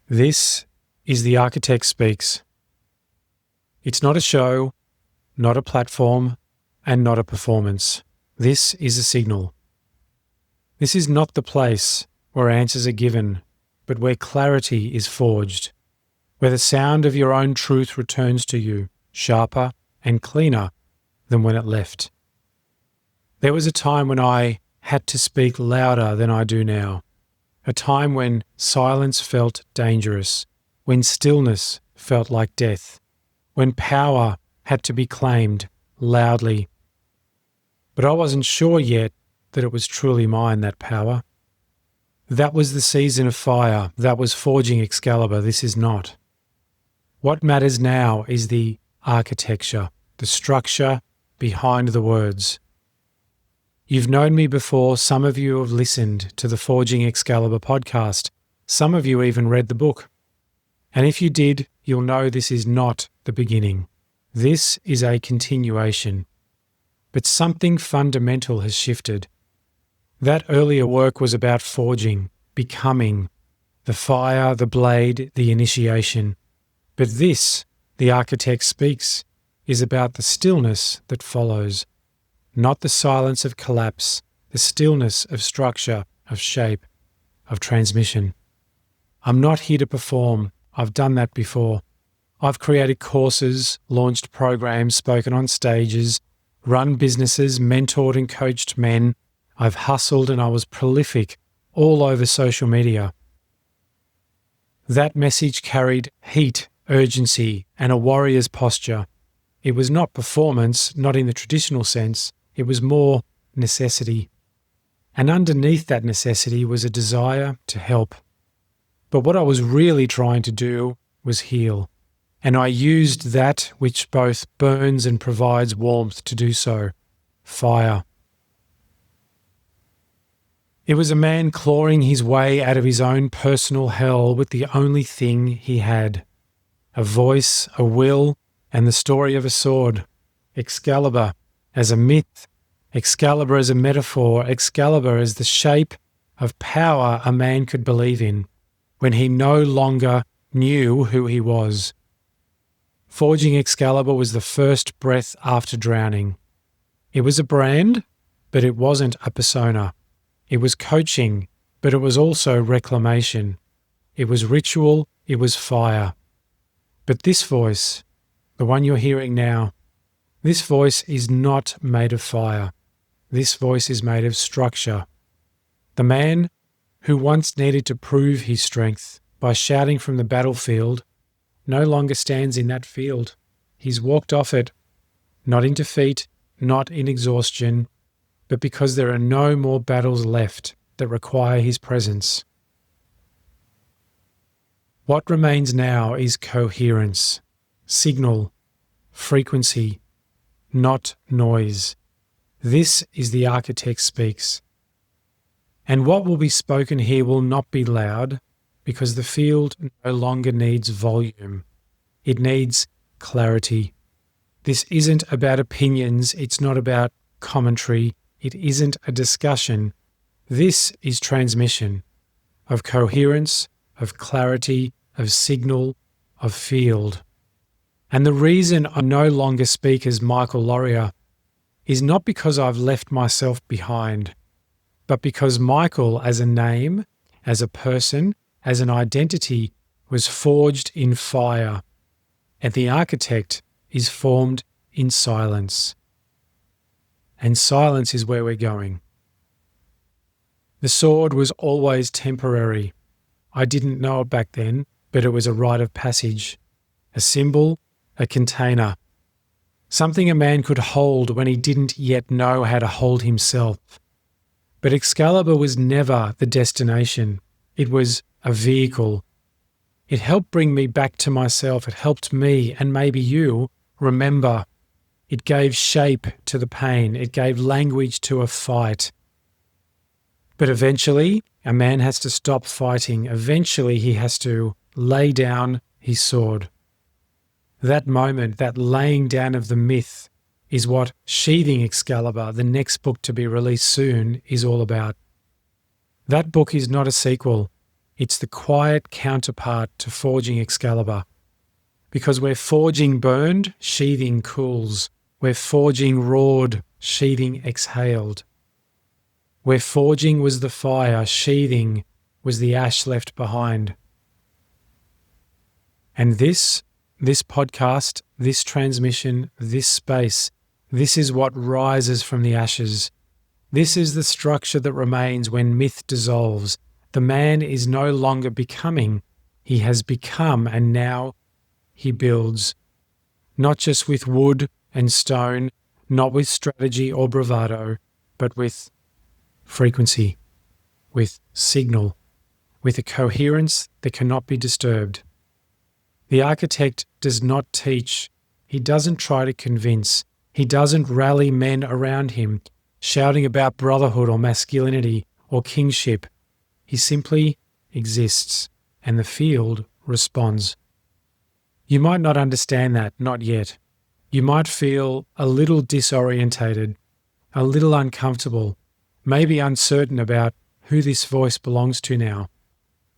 This is The Architect Speaks. It's not a show, not a platform, and not a performance. This is a signal. This is not the place where answers are given, but where clarity is forged, where the sound of your own truth returns to you, sharper and cleaner than when it left. There was a time when I had to speak louder than I do now. A time when silence felt dangerous, when stillness felt like death, when power had to be claimed loudly. But I wasn't sure yet that it was truly mine, that power. That was the season of fire. That was forging Excalibur. This is not. What matters now is the architecture, the structure behind the words. You've known me before. Some of you have listened to the Forging Excalibur podcast. Some of you even read the book. And if you did, you'll know this is not the beginning. This is a continuation. But something fundamental has shifted. That earlier work was about forging, becoming, the fire, the blade, the initiation. But this, The Architect Speaks, is about the stillness that follows. Not the silence of collapse, the stillness of structure, of shape, of transmission. I'm not here to perform. I've done that before. I've created courses, launched programs, spoken on stages, run businesses, mentored and coached men. I've hustled and I was prolific all over social media. That message carried heat, urgency, and a warrior's posture. It was not performance, not in the traditional sense. It was more necessity. And underneath that necessity was a desire to help. But what I was really trying to do was heal. And I used that which both burns and provides warmth to do so: fire. It was a man clawing his way out of his own personal hell with the only thing he had: a voice, a will, and the story of a sword. Excalibur as a myth, Excalibur as a metaphor, Excalibur as the shape of power a man could believe in when he no longer knew who he was. Forging Excalibur was the first breath after drowning. It was a brand, but it wasn't a persona. It was coaching, but it was also reclamation. It was ritual, it was fire. But this voice, the one you're hearing now, this voice is not made of fire. This voice is made of structure. The man who once needed to prove his strength by shouting from the battlefield no longer stands in that field. He's walked off it, not in defeat, not in exhaustion, but because there are no more battles left that require his presence. What remains now is coherence, signal, frequency, not noise. This is The Architect Speaks. And what will be spoken here will not be loud, because the field no longer needs volume. It needs clarity. This isn't about opinions. It's not about commentary. It isn't a discussion. This is transmission of coherence, of clarity, of signal, of field. And the reason I no longer speak as Michael Laurier is not because I've left myself behind, but because Michael as a name, as a person, as an identity was forged in fire, and the architect is formed in silence. And silence is where we're going. The sword was always temporary. I didn't know it back then, but it was a rite of passage, a symbol, a container, something a man could hold when he didn't yet know how to hold himself. But Excalibur was never the destination. It was a vehicle. It helped bring me back to myself. It helped me, and maybe you, remember. It gave shape to the pain. It gave language to a fight. But eventually, a man has to stop fighting. Eventually, he has to lay down his sword. That moment, that laying down of the myth, is what Sheathing Excalibur, the next book to be released soon, is all about. That book is not a sequel. It's the quiet counterpart to forging Excalibur. Because where forging burned, sheathing cools. Where forging roared, sheathing exhaled. Where forging was the fire, sheathing was the ash left behind. And this podcast, this transmission, this space, this is what rises from the ashes. This is the structure that remains when myth dissolves. The man is no longer becoming, he has become, and now he builds. Not just with wood and stone, not with strategy or bravado, but with frequency, with signal, with a coherence that cannot be disturbed. The architect does not teach. He doesn't try to convince. He doesn't rally men around him, shouting about brotherhood or masculinity or kingship. He simply exists, and the field responds. You might not understand that, not yet. You might feel a little disorientated, a little uncomfortable, maybe uncertain about who this voice belongs to now.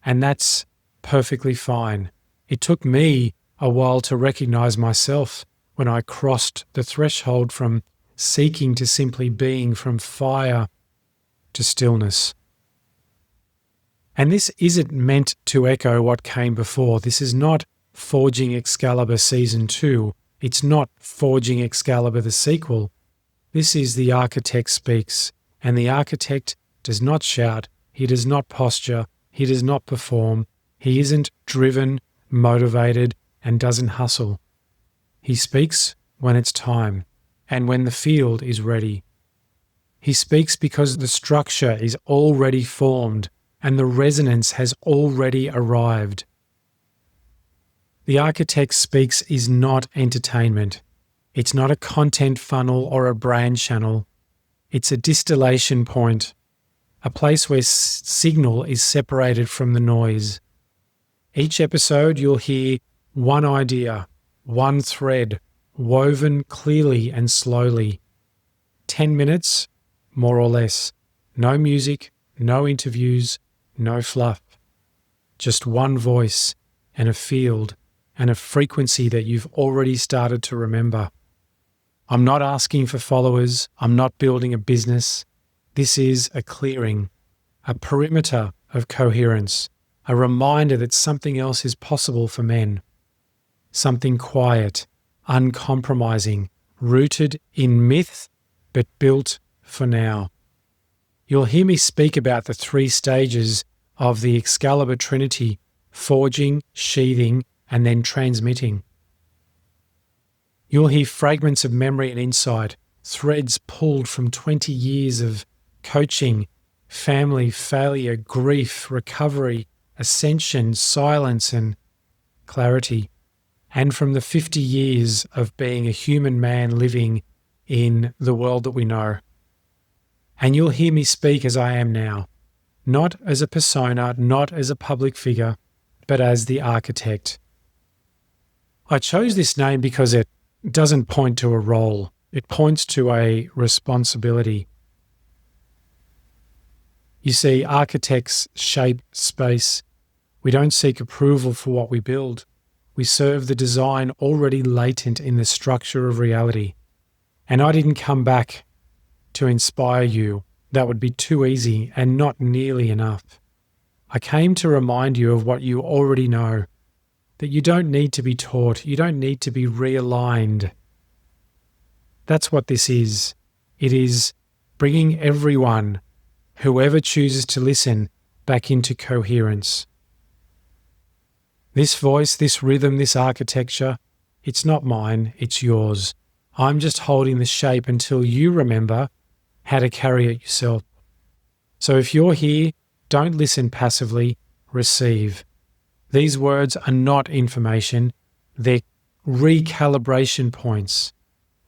And that's perfectly fine. It took me a while to recognize myself when I crossed the threshold from seeking to simply being, from fire to stillness. And this isn't meant to echo what came before. This is not Forging Excalibur Season 2. It's not Forging Excalibur the sequel. This is The Architect Speaks, and the architect does not shout, he does not posture, he does not perform, he isn't driven, motivated, and doesn't hustle. He speaks when it's time, and when the field is ready. He speaks because the structure is already formed, and the resonance has already arrived. The architect speaks is not entertainment. It's not a content funnel or a brand channel. It's a distillation point, a place where signal is separated from the noise. Each episode you'll hear one idea, one thread, woven clearly and slowly. 10 minutes, more or less. No music, no interviews, no fluff. Just one voice and a field and a frequency that you've already started to remember. I'm not asking for followers. I'm not building a business. This is a clearing, a perimeter of coherence, a reminder that something else is possible for men. Something quiet, uncompromising, rooted in myth, but built for now. You'll hear me speak about the 3 stages of the Excalibur Trinity: forging, sheathing, and then transmitting. You'll hear fragments of memory and insight, threads pulled from 20 years of coaching, family, failure, grief, recovery, ascension, silence, and clarity, and from the 50 years of being a human man living in the world that we know. And you'll hear me speak as I am now, not as a persona, not as a public figure, but as the architect. I chose this name because it doesn't point to a role. It points to a responsibility. You see, architects shape space. We don't seek approval for what we build. We serve the design already latent in the structure of reality. And I didn't come back to inspire you. That would be too easy and not nearly enough. I came to remind you of what you already know, that you don't need to be taught, you don't need to be realigned. That's what this is. It is bringing everyone, whoever chooses to listen, back into coherence. This voice, this rhythm, this architecture, it's not mine, it's yours. I'm just holding the shape until you remember how to carry it yourself. So if you're here, don't listen passively, receive. These words are not information, they're recalibration points.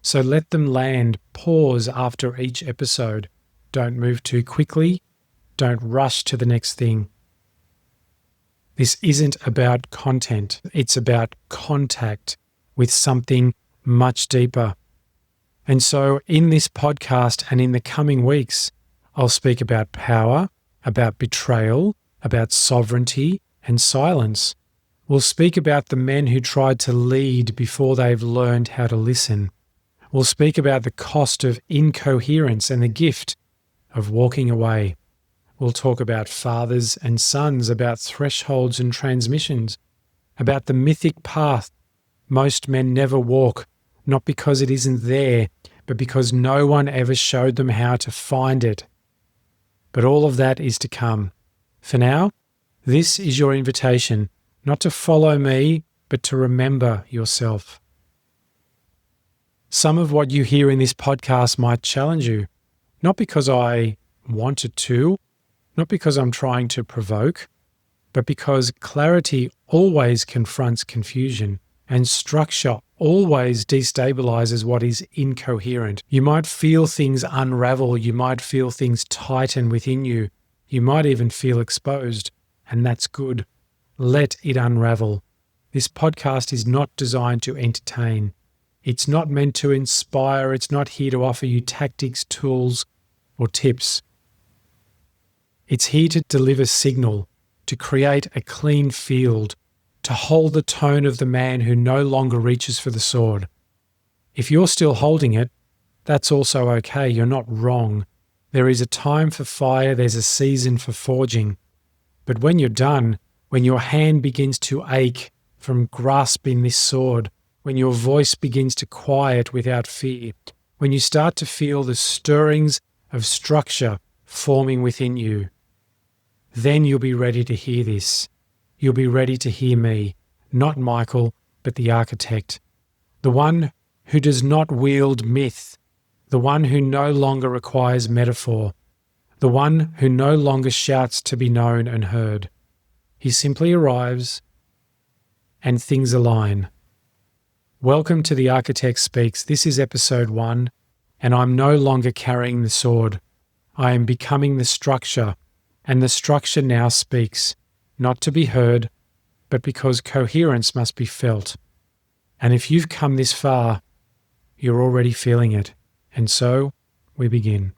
So let them land, pause after each episode. Don't move too quickly, don't rush to the next thing. This isn't about content, it's about contact with something much deeper. And so in this podcast and in the coming weeks, I'll speak about power, about betrayal, about sovereignty and silence. We'll speak about the men who tried to lead before they've learned how to listen. We'll speak about the cost of incoherence and the gift of walking away. We'll talk about fathers and sons, about thresholds and transmissions, about the mythic path most men never walk, not because it isn't there, but because no one ever showed them how to find it. But all of that is to come. For now, this is your invitation, not to follow me, but to remember yourself. Some of what you hear in this podcast might challenge you, not because I wanted to, not because I'm trying to provoke, but because clarity always confronts confusion and structure always destabilizes what is incoherent. You might feel things unravel, you might feel things tighten within you, you might even feel exposed, and that's good. Let it unravel. This podcast is not designed to entertain. It's not meant to inspire, it's not here to offer you tactics, tools, or tips. It's here to deliver signal, to create a clean field, to hold the tone of the man who no longer reaches for the sword. If you're still holding it, that's also okay. You're not wrong. There is a time for fire, there's a season for forging. But when you're done, when your hand begins to ache from grasping this sword, when your voice begins to quiet without fear, when you start to feel the stirrings of structure forming within you, then you'll be ready to hear this. You'll be ready to hear me, not Michael, but the architect, the one who does not wield myth, the one who no longer requires metaphor, the one who no longer shouts to be known and heard. He simply arrives and things align. Welcome to The Architect Speaks. This is episode 1, and I'm no longer carrying the sword. I am becoming the structure, and the structure now speaks. Not to be heard, but because coherence must be felt. And if you've come this far, you're already feeling it. And so we begin.